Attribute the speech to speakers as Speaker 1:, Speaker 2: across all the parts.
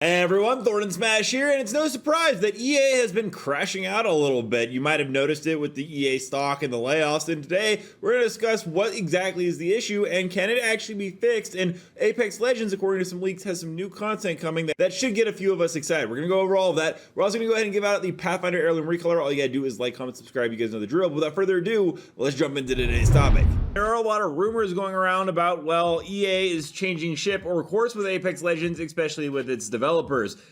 Speaker 1: Hey everyone, Thordan Smash here, and it's no surprise that EA has been crashing out a little bit. You might have noticed it with the EA stock and the layoffs, and today we're going to discuss what exactly is the issue and can it actually be fixed. And Apex Legends, according to some leaks, has some new content coming that should get a few of us excited. We're going to go over all of that. We're also going to go ahead and give out the Pathfinder Heirloom Recolor. All you got to do is like, comment, subscribe. You guys know the drill. But without further ado, let's jump into today's topic. There are a lot of rumors going around about, well, EA is changing ship or course with Apex Legends, especially with its developers.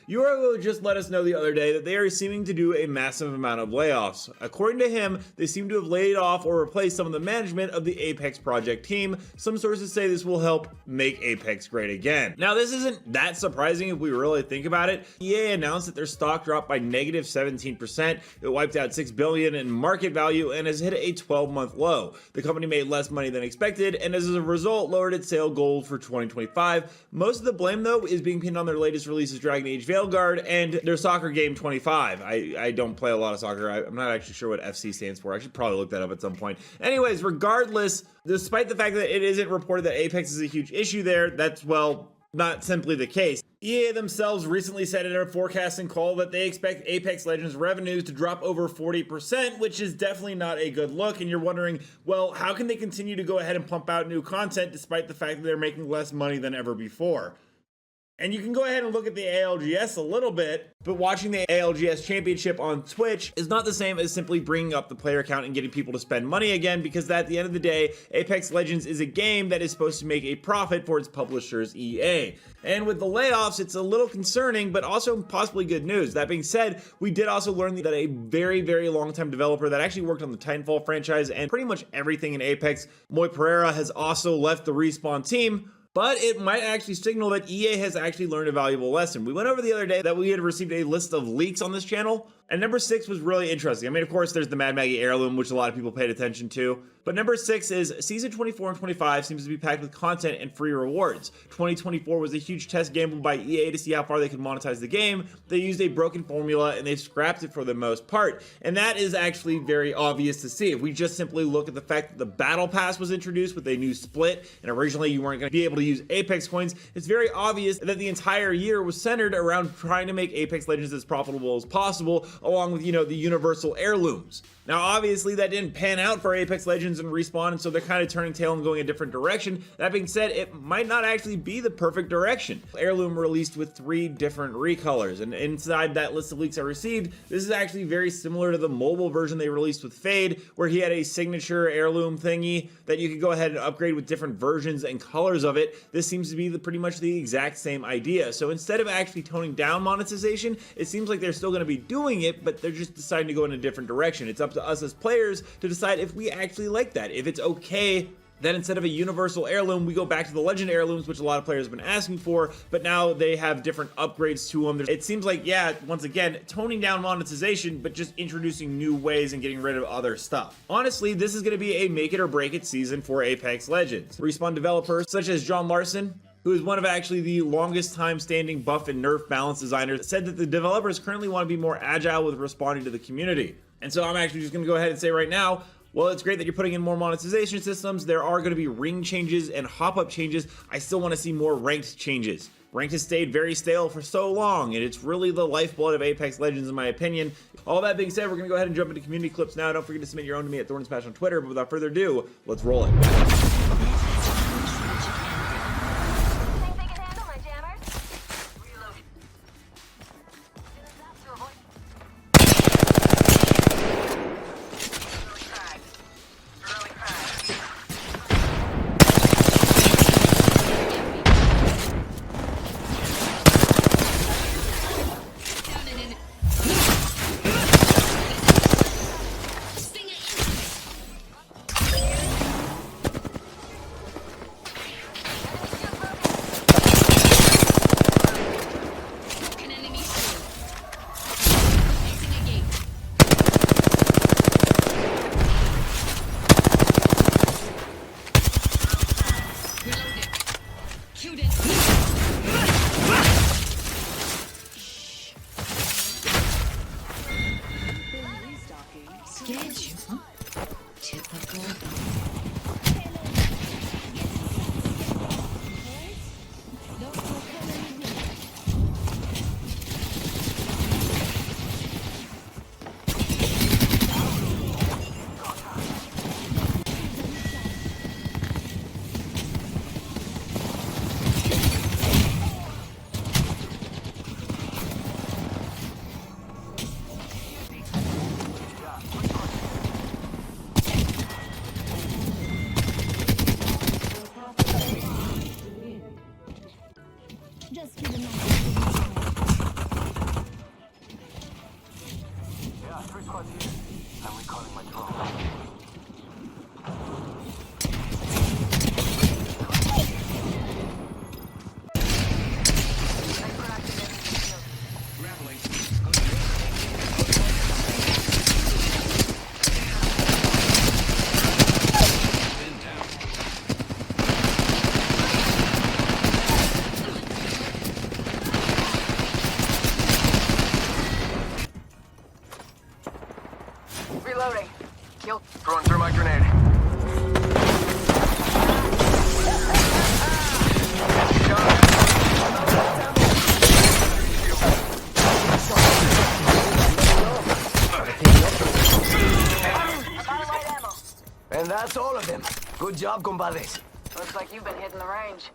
Speaker 1: Uro just let us know the other day that they are seeming to do a massive amount of layoffs. According to him, they seem to have laid off or replaced some of the management of the Apex project team. Some sources say this will help make Apex great again. Now, this isn't that surprising if we really think about it. EA announced that their stock dropped by negative 17%. It wiped out $6 billion in market value and has hit a 12-month low. The company made less money than expected and as a result lowered its sale goal for 2025. Most of the blame, though, is being pinned on their latest releases, Dragon Age Veilguard and their soccer game 25. I don't play a lot of soccer. I'm not actually sure what FC stands for. I should probably look that up at some point. Anyways, regardless, despite the fact that it isn't reported that Apex is a huge issue there, that's, well, not simply the case. EA themselves recently said in a forecasting call that they expect Apex Legends revenues to drop over 40%, which is definitely not a good look. And you're wondering, well, how can they continue to go ahead and pump out new content despite the fact that they're making less money than ever before? And you can go ahead and look at the ALGS a little bit, but watching the ALGS Championship on Twitch is not the same as simply bringing up the player count and getting people to spend money again, because at the end of the day, Apex Legends is a game that is supposed to make a profit for its publishers, EA. And with the layoffs, it's a little concerning, but also possibly good news. That being said, we did also learn that a very, very long-time developer that actually worked on the Titanfall franchise and pretty much everything in Apex, Moy Pereira, has also left the Respawn team. But it might actually signal that EA has actually learned a valuable lesson. We went over the other day that we had received a list of leaks on this channel, and number 6 was really interesting. I mean, of course, there's the Mad Maggie Heirloom, which a lot of people paid attention to. But number 6 is Season 24 and 25 seems to be packed with content and free rewards. 2024 was a huge test gamble by EA to see how far they could monetize the game. They used a broken formula and they've scrapped it for the most part. And that is actually very obvious to see. If we just simply look at the fact that the Battle Pass was introduced with a new split, and originally you weren't going to be able to use Apex coins, it's very obvious that the entire year was centered around trying to make Apex Legends as profitable as possible, along with, the universal heirlooms. Now, obviously, that didn't pan out for Apex Legends and Respawn, and so they're kind of turning tail and going a different direction. That being said, it might not actually be the perfect direction. Heirloom released with 3 different recolors, and inside that list of leaks I received, this is actually very similar to the mobile version they released with Fade, where he had a signature heirloom thingy that you could go ahead and upgrade with different versions and colors of it. This seems to be pretty much the exact same idea. So instead of actually toning down monetization, it seems like they're still going to be doing it, but they're just deciding to go in a different direction. It's up to us as players to decide if we actually like that, if it's okay that instead of a universal heirloom, we go back to the legend heirlooms, which a lot of players have been asking for, but now they have different upgrades to them. It seems like, yeah, once again, toning down monetization, but just introducing new ways and getting rid of other stuff. Honestly, this is going to be a make it or break it season for Apex Legends. Respawn developers such as John Larson, who is one of actually the longest time standing buff and nerf balance designers, said that the developers currently want to be more agile with responding to the community. And so I'm actually just going to go ahead and say right now, well, it's great that you're putting in more monetization systems. There are going to be ring changes and hop-up changes. I still want to see more ranked changes. Ranked has stayed very stale for so long, and it's really the lifeblood of Apex Legends in my opinion. All that being said, we're going to go ahead and jump into community clips now. Don't forget to submit your own to me at Thordan Smash on Twitter, but without further ado, let's roll it.
Speaker 2: Reloading. Kill.
Speaker 3: Throwing through my grenade.
Speaker 4: And that's all of them. Good job, compadres.
Speaker 2: Looks like you've been hitting the range.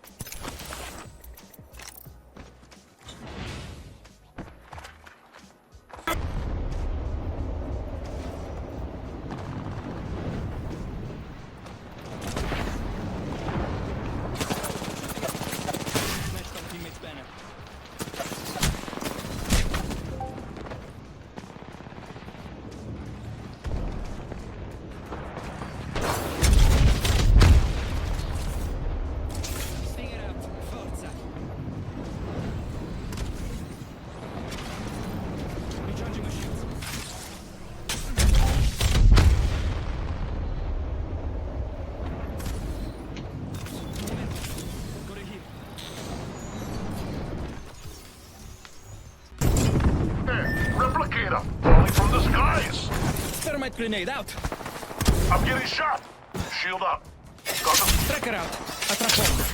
Speaker 5: Falling from the skies!
Speaker 6: Thermite grenade out!
Speaker 5: I'm getting shot! Shield up. Got them.
Speaker 6: Tracker out! Attrapo!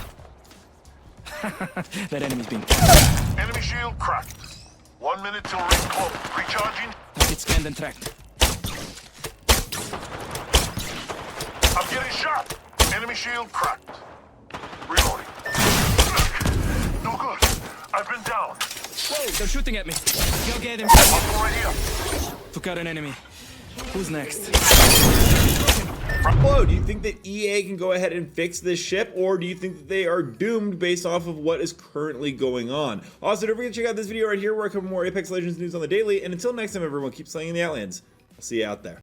Speaker 6: That enemy's been
Speaker 5: Enemy shield cracked. 1 minute till ring close. Recharging.
Speaker 6: target scanned and tracked.
Speaker 5: I'm getting shot! Enemy shield cracked. Reloading. No good. I've been down.
Speaker 6: Whoa, they're shooting at me. Go get him.
Speaker 5: I'm right here.
Speaker 6: Took out an enemy. Who's next?
Speaker 1: Whoa, do you think that EA can go ahead and fix this ship, or do you think that they are doomed based off of what is currently going on? Also, don't forget to check out this video right here where I cover more Apex Legends news on the daily, and until next time everyone, keep slaying the Outlands. I'll see you out there.